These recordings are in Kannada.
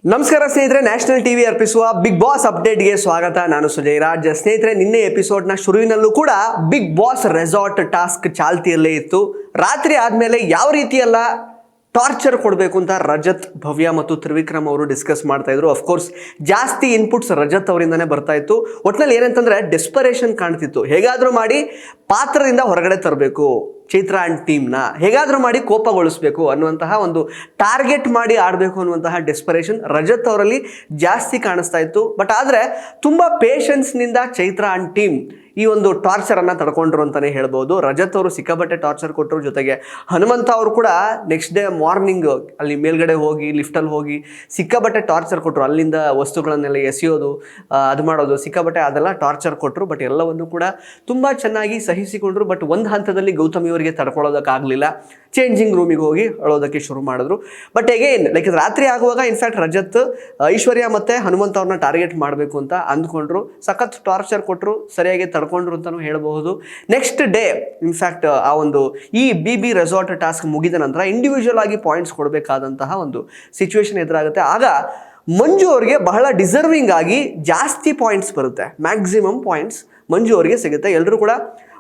ನಮಸ್ಕಾರ ಸ್ನೇಹಿತರೆ, ನ್ಯಾಷನಲ್ ಟಿವಿ ಅರ್ಪಿಸುವ ಬಿಗ್ ಬಾಸ್ ಅಪ್ಡೇಟ್ಗೆ ಸ್ವಾಗತ. ನಾನು ಸುಜಯ್ ರಾಜ್. ಸ್ನೇಹಿತರೆ, ನಿನ್ನೆ ಎಪಿಸೋಡ್ನ ಶುರುವಿನಲ್ಲೂ ಕೂಡ ಬಿಗ್ ಬಾಸ್ ರೆಸಾರ್ಟ್ ಟಾಸ್ಕ್ ಚಾಲ್ತಿಯಲ್ಲೇ ಇತ್ತು. ರಾತ್ರಿ ಆದಮೇಲೆ ಯಾವ ರೀತಿಯೆಲ್ಲ ಟಾರ್ಚರ್ ಕೊಡಬೇಕು ಅಂತ ರಜತ್, ಭವ್ಯ ಮತ್ತು ತ್ರಿವಿಕ್ರಮ್ ಅವರು ಡಿಸ್ಕಸ್ ಮಾಡ್ತಾ ಇದ್ರು. ಅಫ್ಕೋರ್ಸ್ ಜಾಸ್ತಿ ಇನ್ಪುಟ್ಸ್ ರಜತ್ ಅವರಿಂದನೇ ಬರ್ತಾ ಇತ್ತು. ಒಟ್ಟಿನಲ್ಲಿ ಏನಂತಂದ್ರೆ ಡೆಸ್ಪರೇಷನ್ ಕಾಣ್ತಿತ್ತು. ಹೇಗಾದರೂ ಮಾಡಿ ಪಾತ್ರದಿಂದ ಹೊರಗಡೆ ತರಬೇಕು ಚೈತ್ರ ಆ್ಯಂಡ್ ಟೀಮ್ನ, ಹೇಗಾದರೂ ಮಾಡಿ ಕೋಪಗೊಳಿಸಬೇಕು ಅನ್ನುವಂತಹ ಒಂದು ಟಾರ್ಗೆಟ್ ಮಾಡಿ ಆಡಬೇಕು ಅನ್ನುವಂತಹ ಡೆಸ್ಪರೇಷನ್ ರಜತ್ ಅವರಲ್ಲಿ ಜಾಸ್ತಿ ಕಾಣಿಸ್ತಾ ಇತ್ತು. ಬಟ್ ಆದರೆ ತುಂಬ ಪೇಷನ್ಸ್ನಿಂದ ಚೈತ್ರ ಆ್ಯಂಡ್ ಟೀಮ್ ಈ ಒಂದು ಟಾರ್ಚರನ್ನು ತಡ್ಕೊಂಡ್ರು ಅಂತಲೇ ಹೇಳ್ಬೋದು. ರಜತ್ ಅವರು ಸಿಕ್ಕಾಪಟ್ಟೆ ಟಾರ್ಚರ್ ಕೊಟ್ಟರು. ಜೊತೆಗೆ ಹನುಮಂತ ಅವರು ಕೂಡ ನೆಕ್ಸ್ಟ್ ಡೇ ಮಾರ್ನಿಂಗ್ ಅಲ್ಲಿ ಮೇಲ್ಗಡೆ ಹೋಗಿ ಲಿಫ್ಟಲ್ಲಿ ಹೋಗಿ ಸಿಕ್ಕಾಪಟ್ಟೆ ಟಾರ್ಚರ್ ಕೊಟ್ಟರು. ಅಲ್ಲಿಂದ ವಸ್ತುಗಳನ್ನೆಲ್ಲ ಎಸೆಯೋದು, ಅದು ಮಾಡೋದು, ಸಿಕ್ಕಾಪಟ್ಟೆ ಅದೆಲ್ಲ ಟಾರ್ಚರ್ ಕೊಟ್ಟರು. ಬಟ್ ಎಲ್ಲವನ್ನು ಕೂಡ ತುಂಬ ಚೆನ್ನಾಗಿ ಸಹಿಸಿಕೊಂಡ್ರು. ಬಟ್ ಒಂದು ಹಂತದಲ್ಲಿ ಗೌತಮಿ ಅವರಿಗೆ ತಡ್ಕೊಳ್ಳೋದಕ್ಕಾಗಲಿಲ್ಲ. ಚೇಂಜಿಂಗ್ ರೂಮಿಗೆ ಹೋಗಿ ಅಳೋದಕ್ಕೆ ಶುರು ಮಾಡಿದ್ರು. ಬಟ್ ಅಗೇನ್ ಲೈಕ್ ರಾತ್ರಿ ಆಗುವಾಗ ಇನ್ಫ್ಯಾಕ್ಟ್ ರಜತ್ ಐಶ್ವರ್ಯ ಮತ್ತು ಹನುಮಂತ ಅವ್ರನ್ನ ಟಾರ್ಗೆಟ್ ಮಾಡಬೇಕು ಅಂತ ಅಂದ್ಕೊಂಡ್ರು. ಸಖತ್ ಟಾರ್ಚರ್ ಕೊಟ್ಟರು, ಸರಿಯಾಗಿ ತಡ್ಕೊಂಡ್ರು ಅಂತಲೂ ಹೇಳಬಹುದು. ನೆಕ್ಸ್ಟ್ ಡೇ ಇನ್ಫ್ಯಾಕ್ಟ್ ಆ ಒಂದು ಈ ಬಿ ರೆಸಾರ್ಟ್ ಟಾಸ್ಕ್ ಮುಗಿದ ನಂತರ ಇಂಡಿವಿಜುವಲ್ ಆಗಿ ಪಾಯಿಂಟ್ಸ್ ಕೊಡಬೇಕಾದಂತಹ ಒಂದು ಸಿಚುವೇಶನ್ ಎದುರಾಗುತ್ತೆ. ಆಗ ಮಂಜು ಅವರಿಗೆ ಬಹಳ ಡಿಸರ್ವಿಂಗ್ ಆಗಿ ಜಾಸ್ತಿ ಪಾಯಿಂಟ್ಸ್ ಬರುತ್ತೆ. ಮ್ಯಾಕ್ಸಿಮಮ್ ಪಾಯಿಂಟ್ಸ್ ಮಂಜು ಅವರಿಗೆ ಸಿಗುತ್ತೆ. ಎಲ್ಲರೂ ಕೂಡ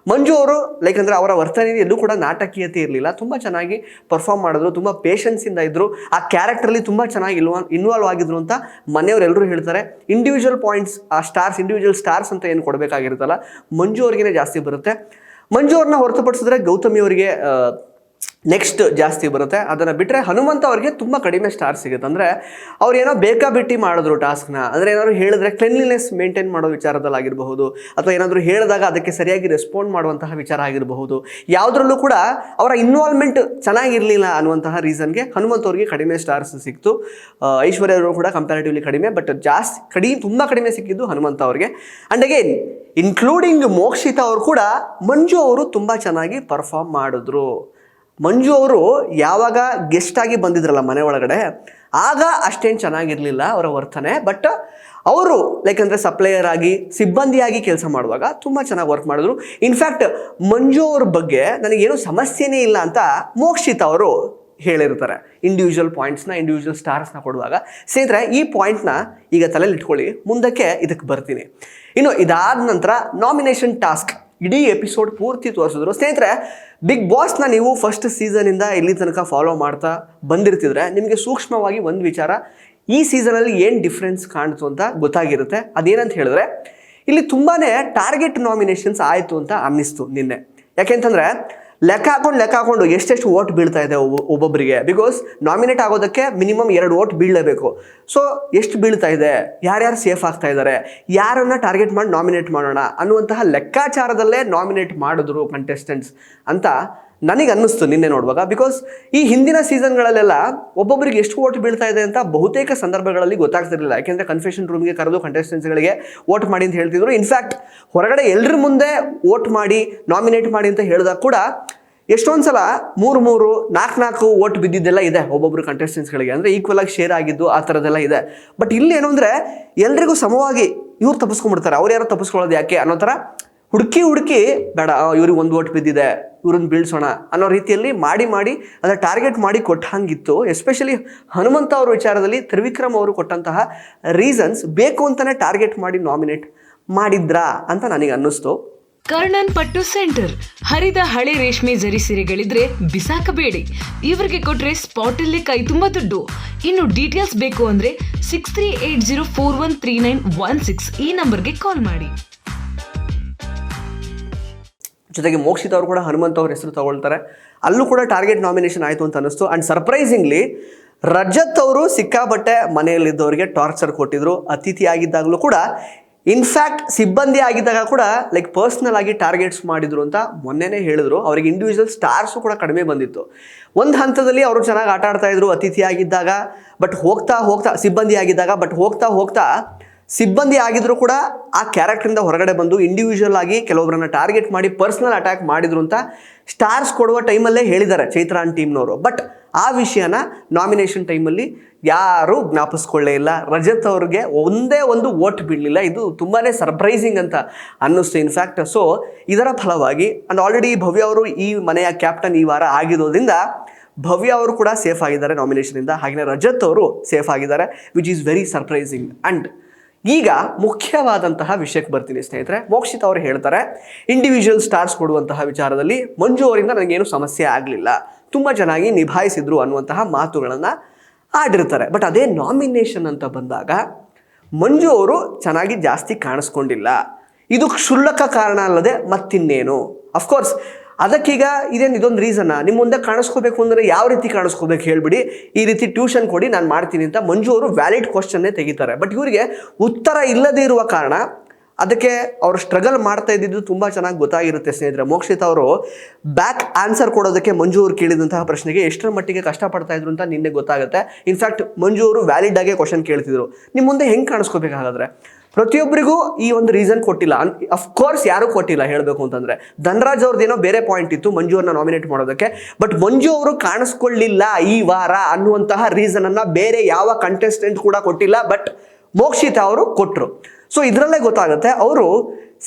ಮಂಜು ಅವರು ಲೈಕ್ ಅಂದರೆ ಅವರ ವರ್ತನೆಯಲ್ಲಿ ಎಲ್ಲೂ ಕೂಡ ನಾಟಕೀಯತೆ ಇರಲಿಲ್ಲ. ತುಂಬ ಚೆನ್ನಾಗಿ ಪರ್ಫಾರ್ಮ್ ಮಾಡಿದ್ರು, ತುಂಬ ಪೇಷನ್ಸಿಂದ ಇದ್ದರು, ಆ ಕ್ಯಾರೆಕ್ಟ್ರಲ್ಲಿ ತುಂಬ ಚೆನ್ನಾಗಿ ಇನ್ವಾಲ್ವ್ ಆಗಿದ್ರು ಅಂತ ಮನೆಯವರೆಲ್ಲರೂ ಹೇಳ್ತಾರೆ. ಇಂಡಿವಿಜುವಲ್ ಪಾಯಿಂಟ್ಸ್, ಆ ಸ್ಟಾರ್ಸ್, ಇಂಡಿವಿಜುವಲ್ ಸ್ಟಾರ್ಸ್ ಅಂತ ಏನು ಕೊಡಬೇಕಾಗಿರುತ್ತಲ್ಲ, ಮಂಜು ಅವ್ರಿಗೇ ಜಾಸ್ತಿ ಬರುತ್ತೆ. ಮಂಜು ಅವ್ರನ್ನ ಹೊರತುಪಡಿಸಿದ್ರೆ ಗೌತಮಿ ಅವರಿಗೆ ನೆಕ್ಸ್ಟ್ ಜಾಸ್ತಿ ಬರುತ್ತೆ. ಅದನ್ನು ಬಿಟ್ಟರೆ ಹನುಮಂತ ಅವ್ರಿಗೆ ತುಂಬ ಕಡಿಮೆ ಸ್ಟಾರ್ ಸಿಗುತ್ತೆ. ಅಂದರೆ ಅವ್ರು ಏನೋ ಬೇಕಾಬಿಟ್ಟಿ ಮಾಡಿದ್ರು ಟಾಸ್ಕ್ನ. ಅಂದರೆ ಏನಾದರೂ ಹೇಳಿದ್ರೆ ಕ್ಲೆನ್ಲಿನೆಸ್ ಮೇಂಟೈನ್ ಮಾಡೋ ವಿಚಾರದಲ್ಲಾಗಿರಬಹುದು, ಅಥವಾ ಏನಾದರೂ ಹೇಳಿದಾಗ ಅದಕ್ಕೆ ಸರಿಯಾಗಿ ರೆಸ್ಪಾಂಡ್ ಮಾಡುವಂತಹ ವಿಚಾರ ಆಗಿರಬಹುದು. ಯಾವುದ್ರಲ್ಲೂ ಕೂಡ ಅವರ ಇನ್ವಾಲ್ವ್ಮೆಂಟ್ ಚೆನ್ನಾಗಿರಲಿಲ್ಲ ಅನ್ನುವಂತಹ ರೀಸನ್ಗೆ ಹನುಮಂತ ಅವ್ರಿಗೆ ಕಡಿಮೆ ಸ್ಟಾರ್ಸ್ ಸಿಕ್ತು. ಐಶ್ವರ್ಯ ಅವರು ಕೂಡ ಕಂಪ್ಯಾರಿಟಿವ್ಲಿ ಕಡಿಮೆ, ಬಟ್ ತುಂಬ ಕಡಿಮೆ ಸಿಕ್ಕಿದ್ದು ಹನುಮಂತ ಅವ್ರಿಗೆ. ಆ್ಯಂಡ್ ಅಗೇನ್ ಇನ್ಕ್ಲೂಡಿಂಗ್ ಮೋಕ್ಷಿತಾ ಅವರು ಕೂಡ ಮಂಜು ಅವರು ತುಂಬ ಚೆನ್ನಾಗಿ ಪರ್ಫಾರ್ಮ್ ಮಾಡಿದ್ರು. ಮಂಜು ಅವರು ಯಾವಾಗ ಗೆಸ್ಟ್ ಆಗಿ ಬಂದಿದ್ರಲ್ಲ ಮನೆ ಒಳಗಡೆ, ಆಗ ಅಷ್ಟೇನು ಚೆನ್ನಾಗಿರಲಿಲ್ಲ ಅವರ ವರ್ತನೆ. ಬಟ್ ಅವರು ಲೈಕ್ ಅಂದರೆ ಸಪ್ಲೈಯರ್ ಆಗಿ, ಸಿಬ್ಬಂದಿಯಾಗಿ ಕೆಲಸ ಮಾಡುವಾಗ ತುಂಬ ಚೆನ್ನಾಗಿ ವರ್ಕ್ ಮಾಡಿದ್ರು. ಇನ್ಫ್ಯಾಕ್ಟ್ ಮಂಜು ಅವ್ರ ಬಗ್ಗೆ ನನಗೇನು ಸಮಸ್ಯೆನೇ ಇಲ್ಲ ಅಂತ ಮೋಕ್ಷಿತಾ ಅವರು ಹೇಳಿರ್ತಾರೆ. ಇಂಡಿವಿಜುವಲ್ ಪಾಯಿಂಟ್ಸ್ನ, ಇಂಡಿವಿಜುವಲ್ ಸ್ಟಾರ್ಸ್ನ ಕೊಡುವಾಗ. ಸ್ನೇಹಿತರೆ, ಈ ಪಾಯಿಂಟ್ನ ಈಗ ತಲೆಯಲ್ಲಿ ಇಟ್ಕೊಳ್ಳಿ, ಮುಂದಕ್ಕೆ ಇದಕ್ಕೆ ಬರ್ತೀನಿ. ಇನ್ನು ಇದಾದ ನಂತರ ನಾಮಿನೇಷನ್ ಟಾಸ್ಕ್ ಇಡೀ ಎಪಿಸೋಡ್ ಪೂರ್ತಿ ತೋರಿಸಿದ್ರು. ಸ್ನೇಹಿತರೆ, ಬಿಗ್ ಬಾಸ್ನ ನೀವು ಫಸ್ಟ್ ಸೀಸನಿಂದ ಇಲ್ಲಿ ತನಕ ಫಾಲೋ ಮಾಡ್ತಾ ಬಂದಿರ್ತಿದ್ರೆ ನಿಮಗೆ ಸೂಕ್ಷ್ಮವಾಗಿ ಒಂದು ವಿಚಾರ ಈ ಸೀಸನಲ್ಲಿ ಏನು ಡಿಫ್ರೆನ್ಸ್ ಕಾಣ್ತು ಅಂತ ಗೊತ್ತಾಗಿರುತ್ತೆ. ಅದೇನಂತ ಹೇಳಿದ್ರೆ, ಇಲ್ಲಿ ತುಂಬಾ ಟಾರ್ಗೆಟ್ ನಾಮಿನೇಷನ್ಸ್ ಆಯಿತು ಅಂತ ಅನ್ನಿಸ್ತು ನಿನ್ನೆ. ಯಾಕೆಂತಂದರೆ ಲೆಕ್ಕ ಹಾಕೊಂಡು ಎಷ್ಟೆಷ್ಟು ಓಟ್ ಬೀಳ್ತಾ ಇದೆ ಒಬ್ಬೊಬ್ಬರಿಗೆ. ಬಿಕಾಸ್ ನಾಮಿನೇಟ್ ಆಗೋದಕ್ಕೆ ಮಿನಿಮಮ್ 2 ಓಟ್ ಬೀಳಲೇಬೇಕು. ಸೊ ಎಷ್ಟು ಬೀಳ್ತಾ ಇದೆ, ಯಾರ್ಯಾರು ಸೇಫ್ ಆಗ್ತಾ ಇದ್ದಾರೆ, ಯಾರನ್ನು ಟಾರ್ಗೆಟ್ ಮಾಡಿ ನಾಮಿನೇಟ್ ಮಾಡೋಣ ಅನ್ನುವಂತಹ ಲೆಕ್ಕಾಚಾರದಲ್ಲೇ ನಾಮಿನೇಟ್ ಮಾಡಿದ್ರು ಕಂಟೆಸ್ಟೆಂಟ್ಸ್ ಅಂತ ನನಗೆ ಅನ್ನಿಸ್ತು ನಿನ್ನೆ ನೋಡುವಾಗ. ಬಿಕಾಸ್ ಈ ಹಿಂದಿನ ಸೀಸನ್ಗಳಲ್ಲೆಲ್ಲ ಒಬ್ಬೊಬ್ಬರಿಗೆ ಎಷ್ಟು ಓಟ್ ಬೀಳ್ತಾ ಇದೆ ಅಂತ ಬಹುತೇಕ ಸಂದರ್ಭಗಳಲ್ಲಿ ಗೊತ್ತಾಗ್ತಿರಲಿಲ್ಲ. ಯಾಕೆಂದರೆ ಕನ್ಫೆಷನ್ ರೂಮ್ಗೆ ಕರೆದು ಕಂಟೆಸ್ಟೆಂಟ್ಸ್ಗಳಿಗೆ ಓಟ್ ಮಾಡಿ ಅಂತ ಹೇಳ್ತಿದ್ರು. ಇನ್ಫ್ಯಾಕ್ಟ್ ಹೊರಗಡೆ ಎಲ್ಲರ ಮುಂದೆ ಓಟ್ ಮಾಡಿ, ನಾಮಿನೇಟ್ ಮಾಡಿ ಅಂತ ಹೇಳಿದಾಗ ಕೂಡ ಎಷ್ಟೊಂದು ಸಲ 3-3, 4-4 ಓಟ್ ಬಿದ್ದಿದ್ದೆಲ್ಲ ಇದೆ ಒಬ್ಬೊಬ್ಬರು ಕಂಟೆಸ್ಟೆಂಟ್ಸ್ಗಳಿಗೆ. ಅಂದರೆ ಈಕ್ವಲ್ ಆಗಿ ಶೇರ್ ಆಗಿದ್ದು ಆ ಥರದ್ದೆಲ್ಲ ಇದೆ. ಬಟ್ ಇಲ್ಲಿ ಏನು ಅಂದರೆ ಎಲ್ರಿಗೂ ಸಮವಾಗಿ ಇವ್ರು ತಪ್ಪಿಸ್ಕೊಂಡ್ಬಿಡ್ತಾರೆ, ಅವ್ರು ಯಾರೋ ತಪ್ಪಿಸ್ಕೊಳ್ಳೋದು ಯಾಕೆ ಅನ್ನೋ ಥರ ಹುಡುಕಿ ಬೇಡ ಇವ್ರಿಗೆ 1 ಓಟ್ ಬಿದ್ದಿದೆ, ಇವ್ರನ್ನ ಬೀಳ್ಸೋಣ ಅನ್ನೋ ರೀತಿಯಲ್ಲಿ ಮಾಡಿ ಅದರ ಟಾರ್ಗೆಟ್ ಮಾಡಿ ಕೊಟ್ಟಂಗಿತ್ತು. ಎಸ್ಪೆಷಲಿ ಹನುಮಂತ ಅವ್ರ ವಿಚಾರದಲ್ಲಿ ತ್ರಿವಿಕ್ರಮ್ ಅವರು ಕೊಟ್ಟಂತಹ ರೀಸನ್ಸ್ ಬೇಕು ಅಂತಲೇ ಟಾರ್ಗೆಟ್ ಮಾಡಿ ನಾಮಿನೇಟ್ ಮಾಡಿದ್ರಾ ಅಂತ ನನಗೆ ಅನ್ನಿಸ್ತು. ಕರ್ಣನ್ ಪಟ್ಟು ಸೆಂಟರ್ ಹರಿದ ಹಳೆ ರೇಷ್ಮೆ ಜರಿ ಸೀರೆಗಳಿದ್ರೆ ಬಿಸಾಕಬೇಡಿ, ಇವರಿಗೆ ಕೊಟ್ರೆ ಸ್ಪಾಟ್ ಅಲ್ಲೇ ಕೈ ತುಂಬ ದುಡ್ಡು. ಇನ್ನು ಡೀಟೇಲ್ಸ್ ಬೇಕು ಅಂದ್ರೆ 6380413916 ಈ ನಂಬರ್ಗೆ ಕಾಲ್ ಮಾಡಿ. ಜೊತೆಗೆ ಮೋಕ್ಷಿತ ಅವರು ಕೂಡ ಹನುಮಂತ ಅವ್ರ ಹೆಸರು ತಗೊಳ್ತಾರೆ. ಅಲ್ಲೂ ಕೂಡ ಟಾರ್ಗೆಟ್ ನಾಮಿನೇಷನ್ ಆಯಿತು ಅಂತ ಅನ್ನಿಸ್ತು. ಆ್ಯಂಡ್ ಸರ್ಪ್ರೈಸಿಂಗ್ಲಿ ರಜತ್ ಅವರು ಸಿಕ್ಕಾಪಟ್ಟೆ ಮನೆಯಲ್ಲಿದ್ದವರಿಗೆ ಟಾರ್ಚರ್ ಕೊಟ್ಟಿದ್ರು. ಅತಿಥಿ ಆಗಿದ್ದಾಗಲೂ ಕೂಡ, ಇನ್ಫ್ಯಾಕ್ಟ್ ಸಿಬ್ಬಂದಿ ಆಗಿದ್ದಾಗ ಕೂಡ ಲೈಕ್ ಪರ್ಸ್ನಲ್ ಆಗಿ ಟಾರ್ಗೆಟ್ಸ್ ಮಾಡಿದ್ರು ಅಂತ ಮೊನ್ನೆನೇ ಹೇಳಿದ್ರು. ಅವರಿಗೆ ಇಂಡಿವಿಜುವಲ್ ಸ್ಟಾರ್ಸು ಕೂಡ ಕಡಿಮೆ ಬಂದಿತ್ತು. ಒಂದು ಹಂತದಲ್ಲಿ ಅವರು ಚೆನ್ನಾಗಿ ಆಟ ಆಡ್ತಾ ಇದ್ರು ಅತಿಥಿ ಆಗಿದ್ದಾಗ, ಬಟ್ ಹೋಗ್ತಾ ಸಿಬ್ಬಂದಿ ಆಗಿದ್ದಾಗ, ಬಟ್ ಹೋಗ್ತಾ ಸಿಬ್ಬಂದಿ ಆಗಿದ್ರು ಕೂಡ ಆ ಕ್ಯಾರೆಕ್ಟರಿಂದ ಹೊರಗಡೆ ಬಂದು ಇಂಡಿವಿಜುವಲ್ ಆಗಿ ಕೆಲವೊಬ್ಬರನ್ನ ಟಾರ್ಗೆಟ್ ಮಾಡಿ ಪರ್ಸ್ನಲ್ ಅಟ್ಯಾಕ್ ಮಾಡಿದ್ರು ಅಂತ ಸ್ಟಾರ್ಸ್ ಕೊಡುವ ಟೈಮಲ್ಲೇ ಹೇಳಿದ್ದಾರೆ ಚೈತ್ರ ಆ್ಯಂಡ್ ಟೀಮ್ನವರು. ಬಟ್ ಆ ವಿಷಯನ ನಾಮಿನೇಷನ್ ಟೈಮಲ್ಲಿ ಯಾರೂ ಜ್ಞಾಪಿಸ್ಕೊಳ್ಳೇ ಇಲ್ಲ. ರಜತ್ ಅವ್ರಿಗೆ ಒಂದೇ ಒಂದು ಓಟ್ ಬೀಳಲಿಲ್ಲ. ಇದು ತುಂಬಾ ಸರ್ಪ್ರೈಸಿಂಗ್ ಅಂತ ಅನ್ನಿಸ್ತು ಇನ್ಫ್ಯಾಕ್ಟ್. ಸೊ ಇದರ ಫಲವಾಗಿ ಆಲ್ರೆಡಿ ಭವ್ಯ ಅವರು ಈ ಮನೆಯ ಕ್ಯಾಪ್ಟನ್ ಈ ವಾರ ಆಗಿರೋದ್ರಿಂದ ಭವ್ಯ ಅವರು ಕೂಡ ಸೇಫ್ ಆಗಿದ್ದಾರೆ ನಾಮಿನೇಷನಿಂದ, ಹಾಗೆಯೇ ರಜತ್ ಅವರು ಸೇಫ್ ಆಗಿದ್ದಾರೆ, which is very surprising. And ಈಗ ಮುಖ್ಯವಾದಂತಹ ವಿಷಯಕ್ಕೆ ಬರ್ತೀನಿ ಸ್ನೇಹಿತರೆ. ಮೋಕ್ಷಿತ್ ಅವರು ಹೇಳ್ತಾರೆ, ಇಂಡಿವಿಜುವಲ್ ಸ್ಟಾರ್ಸ್ ಕೊಡುವಂತಹ ವಿಚಾರದಲ್ಲಿ ಮಂಜು ಅವರಿಂದ ನನಗೇನು ಸಮಸ್ಯೆ ಆಗಲಿಲ್ಲ, ತುಂಬ ಚೆನ್ನಾಗಿ ನಿಭಾಯಿಸಿದ್ರು ಅನ್ನುವಂತಹ ಮಾತುಗಳನ್ನು ಆಡಿರ್ತಾರೆ. ಬಟ್ ಅದೇ ನಾಮಿನೇಷನ್ ಅಂತ ಬಂದಾಗ ಮಂಜು ಅವರು ಚೆನ್ನಾಗಿ ಜಾಸ್ತಿ ಕಾಣಿಸ್ಕೊಂಡಿಲ್ಲ. ಇದು ಕ್ಷುಲ್ಲಕ ಕಾರಣ ಅಲ್ಲದೆ ಮತ್ತಿನ್ನೇನು? ಅಫ್ಕೋರ್ಸ್ ಅದಕ್ಕೀಗ ಇದೊಂದು ರೀಸನ್ನ. ನಿಮ್ಮ ಮುಂದೆ ಕಾಣಿಸ್ಕೋಬೇಕು ಅಂದರೆ ಯಾವ ರೀತಿ ಕಾಣಿಸ್ಕೋಬೇಕು ಹೇಳಿಬಿಡಿ, ಈ ರೀತಿ ಟ್ಯೂಷನ್ ಕೊಡಿ ನಾನು ಮಾಡ್ತೀನಿ ಅಂತ ಮಂಜು ಅವರು ವ್ಯಾಲಿಡ್ ಕ್ವಶನ್ನೇ ತೆಗಿತಾರೆ. ಬಟ್ ಇವರಿಗೆ ಉತ್ತರ ಇಲ್ಲದೇ ಇರುವ ಕಾರಣ ಅದಕ್ಕೆ ಅವರು ಸ್ಟ್ರಗಲ್ ಮಾಡ್ತಾ ಇದ್ದಿದ್ದು ತುಂಬ ಚೆನ್ನಾಗಿ ಗೊತ್ತಾಗಿರುತ್ತೆ ಸ್ನೇಹಿತರೆ. ಮೋಕ್ಷಿತ್ ಅವರು ಬ್ಯಾಕ್ ಆನ್ಸರ್ ಕೊಡೋದಕ್ಕೆ ಮಂಜು ಅವರು ಕೇಳಿದಂತಹ ಪ್ರಶ್ನೆಗೆ ಎಷ್ಟರ ಮಟ್ಟಿಗೆ ಕಷ್ಟಪಡ್ತಾ ಇದ್ರು ಅಂತ ನಿನ್ನೆ ಗೊತ್ತಾಗುತ್ತೆ. ಇನ್ಫ್ಯಾಕ್ಟ್ ಮಂಜು ಅವರು ವ್ಯಾಲಿಡ್ ಆಗೇ ಕ್ವಶನ್ ಕೇಳ್ತಿದ್ರು, ನಿಮ್ಮ ಮುಂದೆ ಹೆಂಗೆ ಕಾಣಿಸ್ಕೋಬೇಕಾಗಾದ್ರೆ. ಪ್ರತಿಯೊಬ್ಬರಿಗೂ ಈ ಒಂದು ರೀಸನ್ ಕೊಟ್ಟಿಲ್ಲ, ಅಫ್ಕೋರ್ಸ್ ಯಾರೂ ಕೊಟ್ಟಿಲ್ಲ ಹೇಳಬೇಕು ಅಂತಂದರೆ. ಧನರಾಜ್ ಅವ್ರದ್ದೇನೋ ಬೇರೆ ಪಾಯಿಂಟ್ ಇತ್ತು ಮಂಜು ಅವ್ರನ್ನ ನಾಮಿನೇಟ್ ಮಾಡೋದಕ್ಕೆ, ಬಟ್ ಮಂಜು ಅವರು ಕಾಣಿಸ್ಕೊಳ್ಳಿಲ್ಲ ಈ ವಾರ ಅನ್ನುವಂತಹ ರೀಸನನ್ನು ಬೇರೆ ಯಾವ ಕಂಟೆಸ್ಟೆಂಟ್ ಕೂಡ ಕೊಟ್ಟಿಲ್ಲ, ಬಟ್ ಮೋಕ್ಷಿತ ಅವರು ಕೊಟ್ಟರು. ಸೊ ಇದರಲ್ಲೇ ಗೊತ್ತಾಗುತ್ತೆ ಅವರು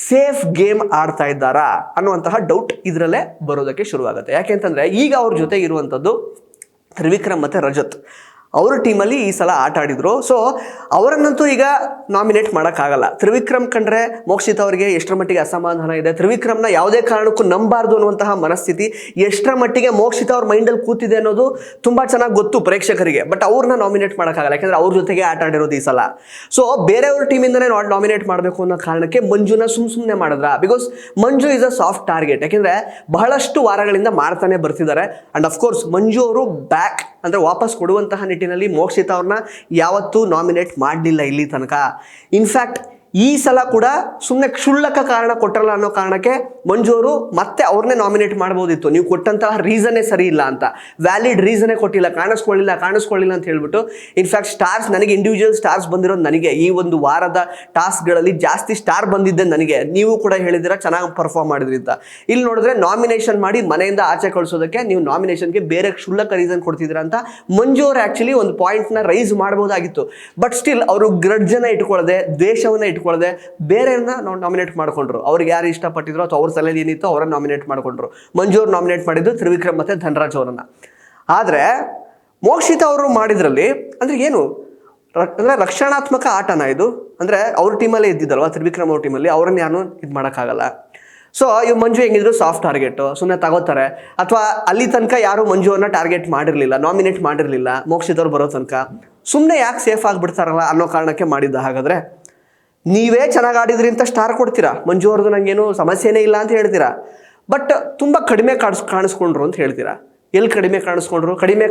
ಸೇಫ್ ಗೇಮ್ ಆಡ್ತಾ ಇದ್ದಾರಾ ಅನ್ನುವಂತಹ ಡೌಟ್ ಇದರಲ್ಲೇ ಬರೋದಕ್ಕೆ ಶುರುವಾಗುತ್ತೆ. ಯಾಕೆಂತಂದರೆ ಈಗ ಅವ್ರ ಜೊತೆ ಇರುವಂಥದ್ದು ತ್ರಿವಿಕ್ರಮ್ ಮತ್ತು ರಜತ್. ಅವರ ಟೀಮಲ್ಲಿ ಈ ಸಲ ಆಟ ಆಡಿದ್ರು. ಸೊ ಅವರನ್ನಂತೂ ಈಗ ನಾಮಿನೇಟ್ ಮಾಡೋಕ್ಕಾಗಲ್ಲ. ತ್ರಿವಿಕ್ರಮ್ ಕಂಡ್ರೆ ಮೋಕ್ಷಿತ್ ಅವರಿಗೆ ಎಷ್ಟರ ಮಟ್ಟಿಗೆ ಅಸಮಾಧಾನ ಇದೆ, ತ್ರಿವಿಕ್ರಮ್ನ ಯಾವುದೇ ಕಾರಣಕ್ಕೂ ನಂಬಾರ್ದು ಅನ್ನುವಂತಹ ಮನಸ್ಥಿತಿ ಎಷ್ಟರ ಮಟ್ಟಿಗೆ ಮೋಕ್ಷಿತ್ ಅವ್ರ ಮೈಂಡಲ್ಲಿ ಕೂತಿದೆ ಅನ್ನೋದು ತುಂಬ ಚೆನ್ನಾಗಿ ಗೊತ್ತು ಪ್ರೇಕ್ಷಕರಿಗೆ. ಬಟ್ ಅವ್ರನ್ನ ನಾಮಿನೇಟ್ ಮಾಡೋಕ್ಕಾಗಲ್ಲ, ಯಾಕೆಂದರೆ ಅವ್ರ ಜೊತೆಗೆ ಆಟ ಆಡಿರೋದು ಈ ಸಲ. ಸೊ ಬೇರೆಯವ್ರ ಟೀಮಿಂದನೇ ನಾಮಿನೇಟ್ ಮಾಡಬೇಕು ಅನ್ನೋ ಕಾರಣಕ್ಕೆ ಮಂಜುನ ಸುಮ್ಮನೆ ಮಾಡಿದ್ರ. Because Manju is a soft target, ಯಾಕೆಂದರೆ ಬಹಳಷ್ಟು ವಾರಗಳಿಂದ ಮಾಡ್ತಾನೆ ಬರ್ತಿದ್ದಾರೆ. ಆ್ಯಂಡ್ ಅಫ್ಕೋರ್ಸ್ ಮಂಜು ಅವರು ಬ್ಯಾಕ್ ಅಂದರೆ ವಾಪಸ್ ಕೊಡುವಂತಹ ನಿಟ್ಟಿನಲ್ಲಿ ಮೋಕ್ಷಿತ ಅವ್ರನ್ನ ಯಾವತ್ತೂ ನಾಮಿನೇಟ್ ಮಾಡಲಿಲ್ಲ ಇಲ್ಲಿ ತನಕ. ಇನ್ಫ್ಯಾಕ್ಟ್ ಈ ಸಲ ಕೂಡ ಸುಮ್ಮನೆ ಕ್ಷುಲ್ಲಕ ಕಾರಣ ಕೊಟ್ಟರಲ್ಲ ಅನ್ನೋ ಕಾರಣಕ್ಕೆ ಮಂಜು ಅವರು ಮತ್ತೆ ಅವ್ರನ್ನೇ ನಾಮಿನೇಟ್ ಮಾಡ್ಬೋದಿತ್ತು. ನೀವು ಕೊಟ್ಟಂತಹ ರೀಸನ್ನೇ ಸರಿ ಇಲ್ಲ ಅಂತ, ವ್ಯಾಲಿಡ್ ರೀಸನ್ನೇ ಕೊಟ್ಟಿಲ್ಲ, ಕಾಣಿಸ್ಕೊಳ್ಳಿಲ್ಲ ಅಂತ ಹೇಳ್ಬಿಟ್ಟು. ಇನ್ಫ್ಯಾಕ್ಟ್ ಸ್ಟಾರ್ಸ್ ನನಗೆ ಇಂಡಿವಿಜುವಲ್ ಸ್ಟಾರ್ಸ್ ಬಂದಿರೋದು ನನಗೆ ಈ ಒಂದು ವಾರದ ಟಾಸ್ಕ್ಗಳಲ್ಲಿ ಜಾಸ್ತಿ ಸ್ಟಾರ್ ಬಂದಿದ್ದೆ ನನಗೆ. ನೀವು ಕೂಡ ಹೇಳಿದಿರ ಚೆನ್ನಾಗಿ ಪರ್ಫಾರ್ಮ್ ಮಾಡಿದ್ರಿ ಅಂತ. ಇಲ್ಲಿ ನೋಡಿದ್ರೆ ನಾಮಿನೇಷನ್ ಮಾಡಿ ಮನೆಯಿಂದ ಆಚೆ ಕಳಿಸೋದಕ್ಕೆ ನೀವು ನಾಮಿನೇಷನ್ಗೆ ಬೇರೆ ಕ್ಷುಲ್ಲಕ ರೀಸನ್ ಕೊಡ್ತಿದ್ದೀರಾ ಅಂತ ಮಂಜು ಅವರು ಆ್ಯಕ್ಚುಲಿ ಒಂದು ಪಾಯಿಂಟ್ನ ರೈಸ್ ಮಾಡ್ಬೋದಾಗಿತ್ತು. ಬಟ್ ಸ್ಟಿಲ್ ಅವರು ಗ್ರಡ್ಜನ್ನು ಇಟ್ಕೊಳ್ಳದೆ, ದ್ವೇಷವನ್ನು ಇಟ್ಕೊಳ್ಳದೆ ಬೇರೆಯವ್ರನ್ನ ನಾಮಿನೇಟ್ ಮಾಡ್ಕೊಂಡ್ರು. ಅವ್ರಿಗೆ ಯಾರು ಇಷ್ಟಪಟ್ಟಿದ್ರು ಅಥವಾ ಅವ್ರ ತಲೆಯಲ್ಲಿ ಏನಿತ್ತು ಅವರನ್ನು ನಾಮಿನೇಟ್ ಮಾಡ್ಕೊಂಡ್ರು. ಮಂಜು ಅವ್ರು ನಾಮಿನೇಟ್ ಮಾಡಿದ್ದು ತ್ರಿವಿಕ್ರಮ್ ಮತ್ತು ಧನರಾಜ್ ಅವರನ್ನು. ಆದರೆ ಮೋಕ್ಷಿತ ಅವರು ಮಾಡಿದ್ರಲ್ಲಿ ಅಂದರೆ ಏನು ಅಂದರೆ ರಕ್ಷಣಾತ್ಮಕ ಆಟನ ಇದು. ಅಂದರೆ ಅವ್ರ ಟೀಮಲ್ಲೇ ಇದ್ದಿದ್ದಲ್ವ ತ್ರಿವಿಕ್ರಮ್ ಅವ್ರ ಟೀಮಲ್ಲಿ, ಅವ್ರನ್ನ ಯಾರು ಇದು ಮಾಡೋಕ್ಕಾಗಲ್ಲ. ಸೊ ಇವ್ ಮಂಜು ಹೆಂಗಿದ್ರು ಸಾಫ್ಟ್ ಟಾರ್ಗೆಟು, ಸುಮ್ಮನೆ ತಗೋತಾರೆ. ಅಥವಾ ಅಲ್ಲಿ ತನಕ ಯಾರು ಮಂಜುವನ್ನ ಟಾರ್ಗೆಟ್ ಮಾಡಿರಲಿಲ್ಲ, ನಾಮಿನೇಟ್ ಮಾಡಿರಲಿಲ್ಲ ಮೋಕ್ಷಿತವ್ರು ಬರೋ ತನಕ. ಸುಮ್ಮನೆ ಯಾಕೆ ಸೇಫ್ ಆಗಿಬಿಡ್ತಾರಲ್ಲ ಅನ್ನೋ ಕಾರಣಕ್ಕೆ ಮಾಡಿದ್ದ. ಹಾಗಾದರೆ ನೀವೇ ಚೆನ್ನಾಗಿ ಆಡಿದ್ರಿ ಅಂತ ಸ್ಟಾರ್ ಕೊಡ್ತೀರಾ, ಮಂಜು ಅವ್ರದ್ದು ನನಗೇನು ಸಮಸ್ಯೆನೇ ಇಲ್ಲ ಅಂತ ಹೇಳ್ತೀರಾ. ಬಟ್ ತುಂಬ ಕಡಿಮೆ ಕಾಣಿಸ್ಕೊಂಡ್ರು ಅಂತ ಹೇಳ್ತೀರಾ. ಎಲ್ಲಿ ಕಡಿಮೆ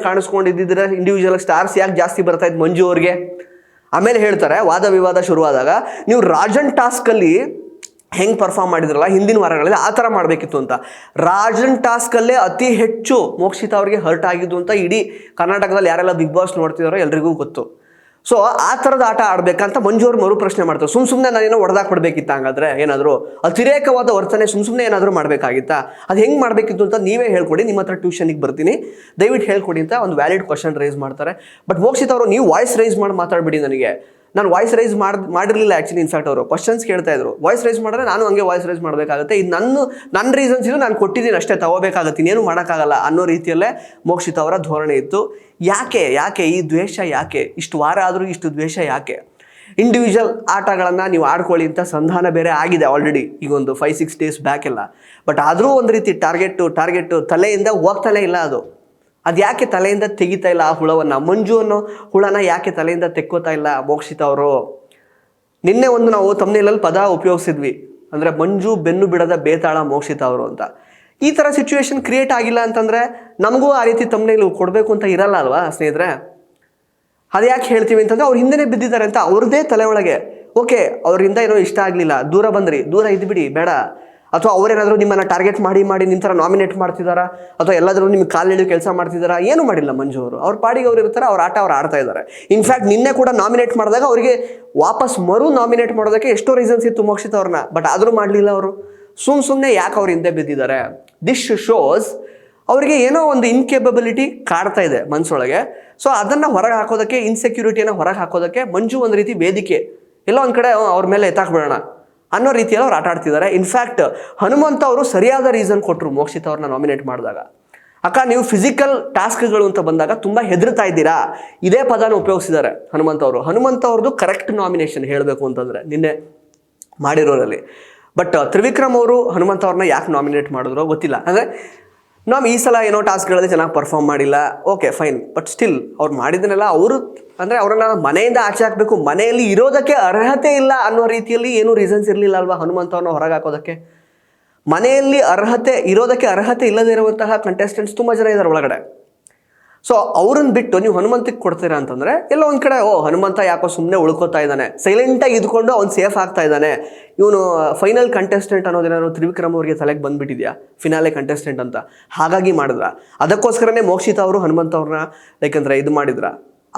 ಕಾಣಿಸ್ಕೊಂಡಿದ್ದಿದ್ರೆ ಇಂಡಿವಿಜುವಲ್ ಸ್ಟಾರ್ಸ್ ಯಾಕೆ ಜಾಸ್ತಿ ಬರ್ತಾಯಿದ್ದು ಮಂಜು ಅವ್ರಿಗೆ? ಆಮೇಲೆ ಹೇಳ್ತಾರೆ ವಾದ ವಿವಾದ ಶುರುವಾದಾಗ, ನೀವು ರಾಜನ್ ಟಾಸ್ಕಲ್ಲಿ ಹೆಂಗೆ ಪರ್ಫಾರ್ಮ್ ಮಾಡಿದ್ರಲ್ಲ ಹಿಂದಿನ ವಾರಗಳಲ್ಲಿ ಆ ಥರ ಮಾಡಬೇಕಿತ್ತು ಅಂತ. ರಾಜನ್ ಟಾಸ್ಕಲ್ಲೇ ಅತಿ ಹೆಚ್ಚು ಮೋಕ್ಷಿತ ಅವರಿಗೆ ಹರ್ಟ್ ಆಗಿದ್ದು ಅಂತ ಇಡೀ ಕರ್ನಾಟಕದಲ್ಲಿ ಯಾರೆಲ್ಲ ಬಿಗ್ ಬಾಸ್ ನೋಡ್ತಿದಾರೋ ಎಲ್ರಿಗೂ ಗೊತ್ತು. ಸೊ ಆ ಥರದ ಆಟ ಆಡಬೇಕಂತ ಮಂಜು ಅವ್ರು ಮರು ಪ್ರಶ್ನೆ ಮಾಡ್ತಾರೆ. ಸುಮ್ಮನೆ ನಾನೇನೋ ಹೊಡೆದಾಕ್ಬಿಡ್ಬೇಕಿತ್ತ, ಹಂಗಾದ್ರೆ ಏನಾದರೂ ಅತಿರೇಕವಾದ ವರ್ತನೆ ಸುಮ್ಮನೆ ಏನಾದರೂ ಮಾಡಬೇಕಾಗಿತ್ತಾ? ಅದು ಹೆಂಗೆ ಮಾಡಬೇಕಿತ್ತು ಅಂತ ನೀವೇ ಹೇಳ್ಕೊಡಿ, ನಿಮ್ಮ ಹತ್ರ ಟ್ಯೂಷನಿಗೆ ಬರ್ತೀನಿ, ದಯವಿಟ್ಟು ಹೇಳ್ಕೊಡಿ ಅಂತ ಒಂದು ವ್ಯಾಲಿಡ್ ಕ್ವಶನ್ ರೈಸ್ ಮಾಡ್ತಾರೆ. ಬಟ್ ಮೋಕ್ಷಿತ್ ಅವರು ನೀವು ವಾಯ್ಸ್ ರೈಸ್ ಮಾಡಿ ಮಾತಾಡ್ಬಿಡಿ ನನಗೆ. ನಾನು ವಾಯ್ಸ್ ರೈಸ್ ಮಾಡಿರಲಿಲ್ಲ ಆ್ಯಕ್ಚುಲಿ. ಇನ್ಫ್ಯಾಕ್ಟ್ ಅವರು ಕ್ವಶನ್ಸ್ ಕೇಳ್ತಾ ಇದ್ರು, ವಾಯ್ಸ್ ರೈಸ್ ಮಾಡಿದ್ರೆ ನಾನು ಹಂಗೆ ವಾಯ್ಸ್ ರೈಸ್ ಮಾಡಬೇಕಾಗುತ್ತೆ. ಇದು ನನ್ನ ರೀಸನ್ಸ್ ಇದು, ನಾನು ಕೊಟ್ಟಿದ್ದೀನಿ ಅಷ್ಟೇ, ತಗೋಬೇಕಾಗತ್ತೆ, ಇನ್ನೇನು ಮಾಡೋಕ್ಕಾಗಲ್ಲ ಅನ್ನೋ ರೀತಿಯಲ್ಲೇ ಮೋಕ್ಷಿತ್ ಅವರ ಧೋರಣೆ ಇತ್ತು. ಯಾಕೆ ಈ ದ್ವೇಷ? ಯಾಕೆ ಇಷ್ಟು ವಾರ ಆದರೂ ಇಷ್ಟು ದ್ವೇಷ ಯಾಕೆ? ಇಂಡಿವಿಜುವಲ್ ಆಟಗಳನ್ನು ನೀವು ಆಡ್ಕೊಳ್ಳಿ ಅಂತ ಸಂಧಾನ ಬೇರೆ ಆಗಿದೆ ಆಲ್ರೆಡಿ, ಈಗ ಒಂದು 5-6 ಡೇಸ್ ಬ್ಯಾಕ್ ಎಲ್ಲ. ಬಟ್ ಆದರೂ ಒಂದು ರೀತಿ ಟಾರ್ಗೆಟ್ಟು ತಲೆಯಿಂದ ಹೋಗ್ತಾನೆ ಇಲ್ಲ. ಅದು ಯಾಕೆ ತಲೆಯಿಂದ ತೆಗಿತಾ ಇಲ್ಲ ಆ ಹುಳವನ್ನು? ಮಂಜು ಅನ್ನೋ ಹುಳನ ಯಾಕೆ ತಲೆಯಿಂದ ತೆಕ್ಕೋತಾ ಇಲ್ಲ ಮೋಕ್ಷಿತ ಅವರು? ನಿನ್ನೆ ಒಂದು ನಾವು ತಮ್ನೇಲಲ್ಲಿ ಪದ ಉಪಯೋಗಿಸಿದ್ವಿ, ಅಂದರೆ ಮಂಜು ಬೆನ್ನು ಬಿಡದ ಬೇತಾಳ ಮೋಕ್ಷಿತ ಅವರು ಅಂತ. ಈ ಥರ ಸಿಚುವೇಶನ್ ಕ್ರಿಯೇಟ್ ಆಗಿಲ್ಲ ಅಂತಂದರೆ ನಮಗೂ ಆ ರೀತಿ ತಮ್ನೇಲು ಕೊಡಬೇಕು ಅಂತ ಇರಲ್ಲ ಅಲ್ವಾ ಸ್ನೇಹಿತರೆ? ಅದು ಯಾಕೆ ಹೇಳ್ತೀವಿ ಅಂತಂದರೆ ಅವ್ರು ಹಿಂದೆನೇ ಬಿದ್ದಿದ್ದಾರೆ ಅಂತ ಅವ್ರದ್ದೇ ತಲೆ ಒಳಗೆ. ಓಕೆ, ಅವರಿಂದ ಏನೋ ಇಷ್ಟ ಆಗಲಿಲ್ಲ, ದೂರ ಬಂದ್ರಿ, ದೂರ ಇದ್ಬಿಡಿ ಬೇಡ. ಅಥವಾ ಅವರೇನಾದರೂ ನಿಮ್ಮನ್ನು ಟಾರ್ಗೆಟ್ ಮಾಡಿ ನಿಮ್ಮ ಥರ ನಾಮಿನೇಟ್ ಮಾಡ್ತಿದ್ದಾರಾ, ಅಥವಾ ಎಲ್ಲಾದರೂ ನಿಮ್ಗೆ ಕಾಲು ಕೆಲಸ ಮಾಡ್ತಿದ್ದಾರಾ? ಏನೂ ಮಾಡಿಲ್ಲ ಮಂಜು ಅವರು. ಅವ್ರ ಪಾಡಿಗೆ ಅವ್ರು ಇರ್ತಾರೆ, ಅವ್ರ ಆಟ ಅವ್ರು ಆಡ್ತಾ ಇದ್ದಾರೆ. ಇನ್ಫ್ಯಾಕ್ಟ್ ನಿನ್ನೆ ಕೂಡ ನಾಮಿನೇಟ್ ಮಾಡಿದಾಗ ಅವರಿಗೆ ವಾಪಸ್ ನಾಮಿನೇಟ್ ಮಾಡೋದಕ್ಕೆ ಎಷ್ಟೋ ರೀಸನ್ಸ್ ಇತ್ತು ಮೋಕ್ಷಿತ್ ಅವ್ರನ್ನ, ಬಟ್ ಆದರೂ ಮಾಡಲಿಲ್ಲ ಅವರು. ಸುಮ್ಮನೆ ಯಾಕೆ ಅವ್ರು ಹಿಂದೆ ಬಿದ್ದಿದ್ದಾರೆ? ದಿಸ್ ಶೋಸ್ ಅವರಿಗೆ ಏನೋ ಒಂದು ಇನ್ಕೇಪಬಿಲಿಟಿ ಕಾಡ್ತಾ ಇದೆ ಮನಸ್ಸೊಳಗೆ. ಸೊ ಅದನ್ನು ಹೊರಗೆ ಹಾಕೋದಕ್ಕೆ, ಇನ್ಸೆಕ್ಯೂರಿಟಿಯನ್ನು ಹೊರಗೆ ಹಾಕೋದಕ್ಕೆ ಮಂಜು ಒಂದು ರೀತಿ ವೇದಿಕೆ, ಎಲ್ಲ ಒಂದು ಕಡೆ ಅವ್ರ ಮೇಲೆ ಎತ್ತಾಕ್ಬಿಡೋಣ ಅನ್ನೋ ರೀತಿಯಲ್ಲಿ ಅವ್ರು ಆಟ ಆಡ್ತಿದ್ದಾರೆ. ಇನ್ಫ್ಯಾಕ್ಟ್ ಹನುಮಂತ ಅವರು ಸರಿಯಾದ ರೀಸನ್ ಕೊಟ್ಟರು ಮೋಕ್ಷಿತ್ ಅವ್ರನ್ನ ನಾಮಿನೇಟ್ ಮಾಡಿದಾಗ. ಅಕ್ಕ ನೀವು ಫಿಸಿಕಲ್ ಟಾಸ್ಕ್ಗಳು ಅಂತ ಬಂದಾಗ ತುಂಬ ಹೆದರ್ತಾ ಇದ್ದೀರಾ, ಇದೇ ಪದನ ಉಪಯೋಗಿಸಿದ್ದಾರೆ ಹನುಮಂತ್ ಅವ್ರದ್ದು ಕರೆಕ್ಟ್ ನಾಮಿನೇಷನ್ ಹೇಳಬೇಕು ಅಂತಂದರೆ ನಿನ್ನೆ ಮಾಡಿರೋರಲ್ಲಿ. ಬಟ್ ತ್ರಿವಿಕ್ರಮ್ ಅವರು ಹನುಮಂತ್ ಅವ್ರನ್ನ ಯಾಕೆ ನಾಮಿನೇಟ್ ಮಾಡಿದ್ರು ಗೊತ್ತಿಲ್ಲ. ಅಂದರೆ ನಾವು ಈ ಸಲ ಏನೋ ಟಾಸ್ಕ್ಗಳಲ್ಲಿ ಚೆನ್ನಾಗಿ ಪರ್ಫಾರ್ಮ್ ಮಾಡಿಲ್ಲ, ಓಕೆ ಫೈನ್, ಬಟ್ ಸ್ಟಿಲ್ ಅವ್ರು ಮಾಡಿದನೆಲ್ಲ ಅವರು ಅಂದರೆ ಅವರನ್ನ ಮನೆಯಿಂದ ಆಚೆ ಹಾಕಬೇಕು, ಮನೆಯಲ್ಲಿ ಇರೋದಕ್ಕೆ ಅರ್ಹತೆ ಇಲ್ಲ ಅನ್ನೋ ರೀತಿಯಲ್ಲಿ ಏನೂ ರೀಸನ್ಸ್ ಇರಲಿಲ್ಲ ಅಲ್ವಾ ಹನುಮಂತ್ ಅವ್ರನ್ನ ಹೊರಗೆ ಹಾಕೋದಕ್ಕೆ. ಮನೆಯಲ್ಲಿ ಇರೋದಕ್ಕೆ ಅರ್ಹತೆ ಇಲ್ಲದೇ ಇರುವಂತಹ ಕಂಟೆಸ್ಟೆಂಟ್ಸ್ ತುಂಬ ಜನ ಇದ್ದಾರೆ ಒಳಗಡೆ. ಸೊ ಅವ್ರನ್ನ ಬಿಟ್ಟು ನೀವು ಹನುಮಂತಕ್ಕೆ ಕೊಡ್ತೀರಾ ಅಂತಂದರೆ ಎಲ್ಲೋ ಒಂದು ಕಡೆ ಹನುಮಂತ ಯಾಕೋ ಸುಮ್ಮನೆ ಉಳ್ಕೋತಾ ಇದ್ದಾನೆ, ಸೈಲೆಂಟಾಗಿ ಇದ್ಕೊಂಡು ಅವ್ನು ಸೇಫ್ ಆಗ್ತಾ ಇದ್ದಾನೆ, ಇವನು ಫೈನಲ್ ಕಂಟೆಸ್ಟೆಂಟ್ ಅನ್ನೋದೇನಾದ್ರು ತ್ರಿವಿಕ್ರಮ್ ಅವ್ರಿಗೆ ತಲೆಗೆ ಬಂದುಬಿಟ್ಟಿದೆಯಾ ಫಿನಾಲೆ ಕಂಟೆಸ್ಟೆಂಟ್ ಅಂತ, ಹಾಗಾಗಿ ಮಾಡಿದ್ರ. ಅದಕ್ಕೋಸ್ಕರನೇ ಮೋಕ್ಷಿತಾ ಅವರು ಹನುಮಂತ ಅವ್ರನ್ನ ಯಾಕಂದರೆ ಇದು ಮಾಡಿದ್ರ.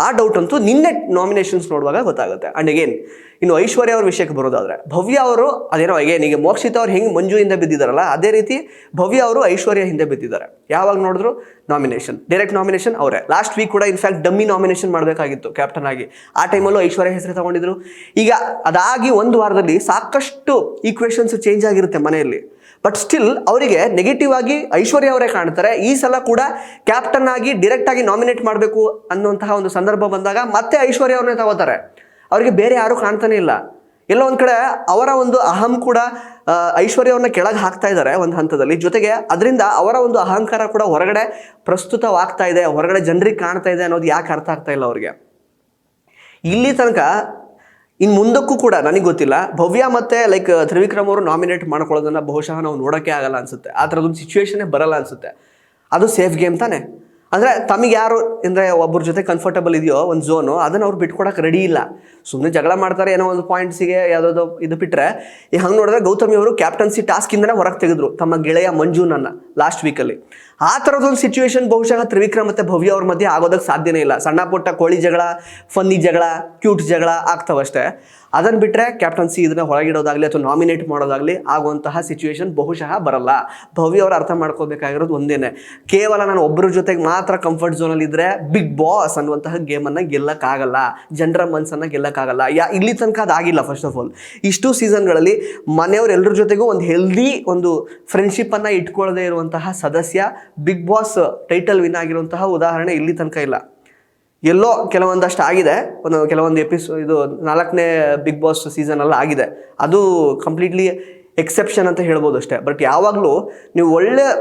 ಆ ಡೌಟ್ ಅಂತೂ ನಿನ್ನೆ ನಾಮಿನೇಷನ್ಸ್ ನೋಡುವಾಗ ಗೊತ್ತಾಗುತ್ತೆ. ಆ್ಯಂಡ್ ಅಗೇನ್ ಇನ್ನು ಐಶ್ವರ್ಯ ಅವ್ರ ವಿಷಯಕ್ಕೆ ಬರೋದಾದರೆ ಭವ್ಯ ಅವರು ಅದೇನೋ ಅಗೇನ್ ಈಗ ಮೋಕ್ಷಿತಾ ಅವ್ರು ಹೆಂಗೆ ಮಂಜು ಹಿಂದೆ ಬಿದ್ದಿದ್ದಾರಲ್ಲ ಅದೇ ರೀತಿ ಭವ್ಯ ಅವರು ಐಶ್ವರ್ಯ ಹಿಂದೆ ಬಿದ್ದಿದ್ದಾರೆ. ಯಾವಾಗ ನೋಡಿದ್ರು ನಾಮಿನೇಷನ್, ಡೈರೆಕ್ಟ್ ನಾಮಿನೇಷನ್ ಅವರೇ. ಲಾಸ್ಟ್ ವೀಕ್ ಕೂಡ ಇನ್ಫ್ಯಾಕ್ಟ್ ಡಮ್ಮಿ ನಾಮಿನೇಷನ್ ಮಾಡಬೇಕಾಗಿತ್ತು ಕ್ಯಾಪ್ಟನ್ ಆಗಿ, ಆ ಟೈಮಲ್ಲೂ ಐಶ್ವರ್ಯ ಹೆಸರು ತಗೊಂಡಿದ್ರು. ಈಗ ಅದಾಗಿ ಒಂದು ವಾರದಲ್ಲಿ ಸಾಕಷ್ಟು ಈಕ್ವೇಷನ್ಸ್ ಚೇಂಜ್ ಆಗಿರುತ್ತೆ ಮನೆಯಲ್ಲಿ. ಬಟ್ ಸ್ಟಿಲ್ ಅವರಿಗೆ ನೆಗೆಟಿವ್ ಆಗಿ ಐಶ್ವರ್ಯ ಅವರೇ ಕಾಣ್ತಾರೆ. ಈ ಸಲ ಕೂಡ ಕ್ಯಾಪ್ಟನ್ ಆಗಿ ಡೈರೆಕ್ಟ್ ಆಗಿ ನಾಮಿನೇಟ್ ಮಾಡಬೇಕು ಅನ್ನುವಂತಹ ಒಂದು ಸಂದರ್ಭ ಬಂದಾಗ ಮತ್ತೆ ಐಶ್ವರ್ಯ ಅವ್ರನ್ನೇ ತಗೋತಾರೆ. ಅವರಿಗೆ ಬೇರೆ ಯಾರೂ ಕಾಣ್ತಾನೆ ಇಲ್ಲ. ಎಲ್ಲೋ ಒಂದು ಕಡೆ ಅವರ ಒಂದು ಅಹಂ ಕೂಡ ಐಶ್ವರ್ಯ ಅವ್ರನ್ನ ಕೆಳಗೆ ಹಾಕ್ತಾ ಇದ್ದಾರೆ ಒಂದು ಹಂತದಲ್ಲಿ. ಜೊತೆಗೆ ಅದರಿಂದ ಅವರ ಒಂದು ಅಹಂಕಾರ ಕೂಡ ಹೊರಗಡೆ ಪ್ರಸ್ತುತವಾಗ್ತಾ ಇದೆ, ಹೊರಗಡೆ ಜನರಿಗೆ ಕಾಣ್ತಾ ಇದೆ ಅನ್ನೋದು ಯಾಕೆ ಅರ್ಥ ಆಗ್ತಾ ಇಲ್ಲ ಅವ್ರಿಗೆ. ಇಲ್ಲಿ ತನಕ ಇನ್ನು ಮುಂದಕ್ಕೂ ಕೂಡ ನನಗೆ ಗೊತ್ತಿಲ್ಲ, ಭವ್ಯ ಮತ್ತು ತ್ರಿವಿಕ್ರಮ್ ಅವರು ನಾಮಿನೇಟ್ ಮಾಡ್ಕೊಳ್ಳೋದನ್ನು ಬಹುಶಃ ನಾವು ನೋಡೋಕ್ಕೆ ಆಗಲ್ಲ ಅನಿಸುತ್ತೆ. ಆ ಥರದೊಂದು ಸಿಚುವೇಶನ್ನೇ ಬರಲ್ಲ ಅನಿಸುತ್ತೆ. ಅದು ಸೇಫ್ ಗೇಮ್ ತಾನೆ. ಅಂದರೆ ತಮಗೆ ಯಾರು ಅಂದರೆ ಒಬ್ಬರ ಜೊತೆ ಕಂಫರ್ಟಬಲ್ ಇದೆಯೋ ಒಂದು ಝೋನು, ಅದನ್ನು ಅವ್ರು ಬಿಟ್ಕೊಡಕ್ಕೆ ರೆಡಿ ಇಲ್ಲ. ಸುಮ್ಮನೆ ಜಗಳ ಮಾಡ್ತಾರೆ ಏನೋ ಒಂದು ಪಾಯಿಂಟ್ಸಿಗೆ ಯಾವುದೋ ಇದು ಬಿಟ್ಟರೆ. ಈಗ ಹಂಗೆ ನೋಡಿದ್ರೆ ಗೌತಮಿ ಅವರು ಕ್ಯಾಪ್ಟನ್ಸಿ ಟಾಸ್ಕಿಂದನೇ ಹೊರಗೆ ತೆಗೆದ್ರು ತಮ್ಮ ಗೆಳೆಯ ಮಂಜುನನ್ನು ಲಾಸ್ಟ್ ವೀಕಲ್ಲಿ. ಆ ಥರದೊಂದು ಸಿಚುವೇಶನ್ ಬಹುಶಃ ತ್ರಿವಿಕ್ರಮ್ ಮತ್ತು ಭವ್ಯ ಅವ್ರ ಮಧ್ಯೆ ಆಗೋದಕ್ಕೆ ಸಾಧ್ಯನೇ ಇಲ್ಲ. ಸಣ್ಣ ಪುಟ್ಟ ಕೋಳಿ ಜಗಳ, ಫನ್ನಿ ಜಗಳ, ಕ್ಯೂಟ್ ಜಗಳ ಆಗ್ತವಷ್ಟೇ. ಅದನ್ನು ಬಿಟ್ಟರೆ ಕ್ಯಾಪ್ಟನ್ಸಿ ಇದನ್ನು ಹೊರಗಿಡೋದಾಗಲಿ ಅಥವಾ ನಾಮಿನೇಟ್ ಮಾಡೋದಾಗಲಿ ಆಗುವಂತಹ ಸಿಚುವೇಶನ್ ಬಹುಶಃ ಬರಲ್ಲ. ಭವ್ಯ ಅವರು ಅರ್ಥ ಮಾಡ್ಕೋಬೇಕಾಗಿರೋದು ಒಂದೇನೆ, ಕೇವಲ ನಾನು ಒಬ್ಬರ ಜೊತೆಗೆ ಮಾತ್ರ ಕಂಫರ್ಟ್ ಝೋನಲ್ಲಿ ಇದ್ದರೆ ಬಿಗ್ ಬಾಸ್ ಅನ್ನುವಂತಹ ಗೇಮನ್ನು ಗೆಲ್ಲಕ್ಕಾಗಲ್ಲ, ಜನರ ಮನಸ್ಸನ್ನು ಗೆಲ್ಲಕ್ಕಾಗಲ್ಲ. ಇಲ್ಲಿ ತನಕ ಅದಾಗಿಲ್ಲ. ಫಸ್ಟ್ ಆಫ್ ಆಲ್ ಇಷ್ಟು ಸೀಸನ್ಗಳಲ್ಲಿ ಮನೆಯವ್ರ ಎಲ್ಲರ ಜೊತೆಗೂ ಒಂದು ಹೆಲ್ದಿ ಒಂದು ಫ್ರೆಂಡ್ಶಿಪ್ಪನ್ನು ಇಟ್ಕೊಳ್ಳದೇ ಇರುವಂತಹ ಸದಸ್ಯ ಬಿಗ್ ಬಾಸ್ ಟೈಟಲ್ ವಿನ್ ಆಗಿರುವಂತಹ ಉದಾಹರಣೆ ಇಲ್ಲಿ ತನಕ ಇಲ್ಲ. ಎಲ್ಲೋ ಕೆಲವೊಂದಷ್ಟು ಆಗಿದೆ, ಕೆಲವೊಂದು ಇದು 4ನೇ ಬಿಗ್ ಬಾಸ್ ಸೀಸನಲ್ಲಿ ಆಗಿದೆ. ಅದು ಕಂಪ್ಲೀಟ್ಲಿ ಎಕ್ಸೆಪ್ಷನ್ ಅಂತ ಹೇಳ್ಬೋದು ಅಷ್ಟೇ. ಬಟ್ ಯಾವಾಗಲೂ ನೀವು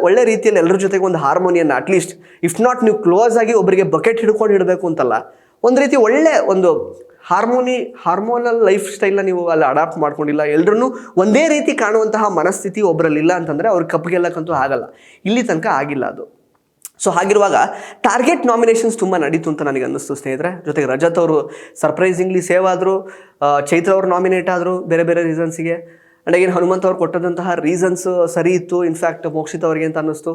ಒಳ್ಳೆ ರೀತಿಯಲ್ಲಿ ಎಲ್ಲರ ಜೊತೆಗೆ ಒಂದು ಹಾರ್ಮೋನಿಯನ್ನು ಅಟ್ಲೀಸ್ಟ್ ಇಫ್ ನಾಟ್ ನೀವು ಕ್ಲೋಸ್ ಆಗಿ ಒಬ್ಬರಿಗೆ ಬಕೆಟ್ ಹಿಡ್ಕೊಂಡು ಇಡಬೇಕು ಅಂತಲ್ಲ, ಒಂದು ರೀತಿ ಒಳ್ಳೆ ಒಂದು ಹಾರ್ಮೋನಲ್ ಲೈಫ್ ಸ್ಟೈಲ್ನ ನೀವು ಅಲ್ಲಿ ಅಡಾಪ್ಟ್ ಮಾಡ್ಕೊಂಡಿಲ್ಲ, ಎಲ್ಲರನ್ನೂ ಒಂದೇ ರೀತಿ ಕಾಣುವಂತಹ ಮನಸ್ಥಿತಿ ಒಬ್ಬರಲ್ಲಿಲ್ಲ ಅಂತಂದರೆ ಅವ್ರಿಗೆ ಕಪ್ ಗೆಲ್ಲಕ್ಕಂತೂ ಆಗಲ್ಲ. ಇಲ್ಲಿ ತನಕ ಆಗಿಲ್ಲ ಅದು. ಸೊ ಹಾಗಿರುವಾಗ ಟಾರ್ಗೆಟ್ ನಾಮಿನೇಷನ್ಸ್ ತುಂಬ ನಡೀತು ಅಂತ ನನಗೆ ಅನ್ನಿಸ್ತು ಸ್ನೇಹಿತರೆ. ಜೊತೆಗೆ ರಜತ್ ಅವರು ಸರ್ಪ್ರೈಸಿಂಗ್ಲಿ ಸೇವ್ ಆದರು, ಚೈತ್ರ ಅವರು ನಾಮಿನೇಟ್ ಆದರು ಬೇರೆ ಬೇರೆ ರೀಸನ್ಸಿಗೆ. ಆ್ಯಂಡ್ ಅಗೇನ್ ಹನುಮಂತ್ ಅವ್ರು ಕೊಟ್ಟದಂತಹ ರೀಸನ್ಸ್ ಸರಿ ಇತ್ತು, ಇನ್ಫ್ಯಾಕ್ಟ್ ಮೋಕ್ಷಿತ್ ಅವರಿಗೆ ಅಂತ ಅನ್ನಿಸ್ತು.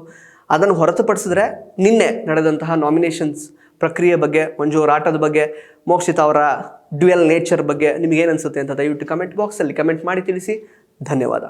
ಅದನ್ನು ಹೊರತುಪಡಿಸಿದ್ರೆ ನಿನ್ನೆ ನಡೆದಂತಹ ನಾಮಿನೇಷನ್ಸ್ ಪ್ರಕ್ರಿಯೆ ಬಗ್ಗೆ, ಮಂಜು ಅವರ ಆಟದ ಬಗ್ಗೆ, ಮೋಕ್ಷಿತ್ ಅವರ ಡ್ಯುಯಲ್ ನೇಚರ್ ಬಗ್ಗೆ ನಿಮಗೇನು ಅನಿಸುತ್ತೆ ಅಂತ ದಯವಿಟ್ಟು ಕಮೆಂಟ್ ಬಾಕ್ಸಲ್ಲಿ ಕಮೆಂಟ್ ಮಾಡಿ ತಿಳಿಸಿ. ಧನ್ಯವಾದ.